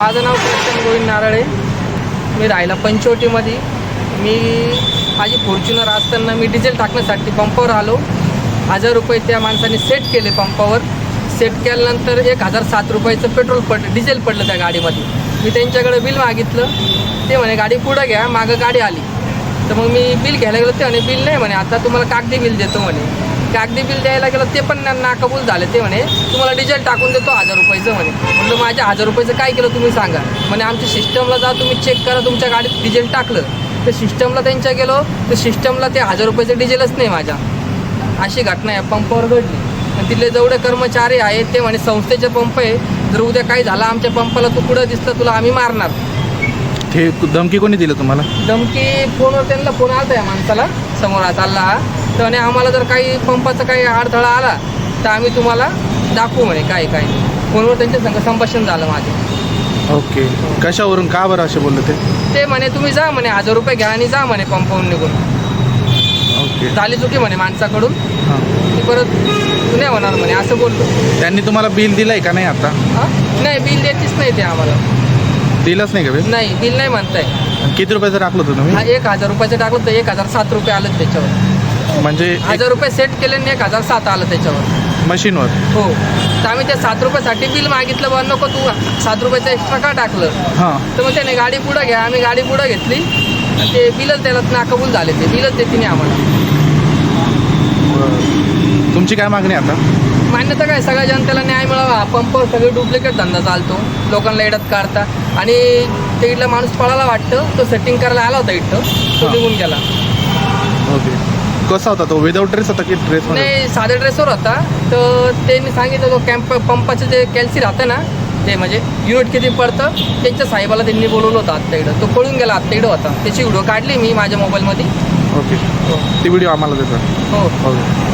माझं नाव कृष्ण गोविंद नारळे. मी राहिला पंचवटीमध्ये. माझी फॉर्च्युनर असताना मी डिझेल टाकण्यासाठी पंपावर आलो. 1000 रुपये त्या माणसाने सेट केले पंपावर. सेट केल्यानंतर 1007 रुपयाचं पेट्रोल डिझेल पडलं त्या गाडीमध्ये. मी त्यांच्याकडे बिल मागितलं. ते म्हणे गाडी पुढं घ्या. मागं गाडी आली. तर मग मी बिल घ्यायला गेलो. ते म्हणे बिल नाही म्हणे, आता तुम्हाला कागदी बिल देतो म्हणे. कागदी बिल द्यायला गेलं ते पण नाकबूल झाले. ते म्हणे तुम्हाला डिझेल टाकून देतो 1000 रुपयाचं म्हणे. म्हटलं माझ्या 1000 रुपयाचं काय केलं तुम्ही सांगा. म्हणे आमच्या सिस्टमला जा, तुम्ही चेक करा तुमच्या गाडीत डिझेल टाकलं. तर सिस्टमला त्यांच्या गेलो तर सिस्टमला ते 1000 रुपयाचं डिझेलच नाही माझ्या. अशी घटना या पंपावर घडली. आणि तिथले जेवढे कर्मचारी आहेत ते म्हणे संस्थेचे पंप आहे, जर उद्या काही झालं आमच्या पंपाला तू कुठं दिसलं तुला आम्ही मारणार. ते धमकी कोणी दिलं तुम्हाला? धमकी फोनवर त्यांना फोन आला या माणसाला, समोर चालला हा. तर म्हणे आम्हाला जर काही पंपाचा काही अडथळा आला तर आम्ही तुम्हाला दाखवू म्हणे. काय फोनवर त्यांच्या संग संभाषण झालं माझं. ओके. कशावरून का बरं असे बोलले ते म्हणे तुम्ही जा म्हणे 1000 रुपये घ्या आणि जा म्हणे पंपावरून निघून. ओके. झाली चुकी म्हणे माणसाकडून, हां. ती परत नाही होणार म्हणे असं बोलतो. त्यांनी तुम्हाला बिल दिलंय का नाही आता? नाही, बिल देतीच नाही ते आम्हाला. दिलंच नाही का बिल? नाही, बिल नाही म्हणताय. किती रुपयाचं टाकलं होतं तुम्ही? 1000 रुपयाचं टाकलं तर 1007 रुपये आलं त्याच्यावर. म्हणजे 1000 रुपये सेट केले आणि 1007 आलं त्याच्यावर मशीनवर? हो. तर आम्ही त्या 7 रुपयासाठी बिल मागितलं. बा नको तू 7 रुपयाचं एक्स्ट्रा का टाकलं. हां. तर मग त्याने गाडी पुढं घ्या. आम्ही गाडी पुढं घेतली आणि ते बिलच त्याला नाकबूल झाले. ते बिलच देते नाही आम्हाला. तुमची काय मागणी आता? मान्यता काय, सगळ्या जनतेला न्याय मिळावा. पंपावर सगळे डुप्लिकेट धंदा चालतो, लोकांना एडत काढता. आणि ते इथला माणूस पळायला वाटतं, तो सेटिंग करायला आला होता इथं, तो निघून गेला. ओके. कसा होता तो? विदाऊट ड्रेस होता की ड्रेस? नाही, साध्या ड्रेसवर होता. तर त्यांनी सांगितलं तो पंपाचं जे कॅल्सी राहतं ना, ते म्हणजे युनिट किती पडतं, त्यांच्या साहेबाला त्यांनी बोलवलं होतं आत्ता इकडं. तो पळून गेला, आत्ता इकडं होता. त्याची व्हिडिओ काढली मी माझ्या मोबाईलमध्ये. ओके. ती व्हिडिओ आम्हाला देतात? हो. ओके.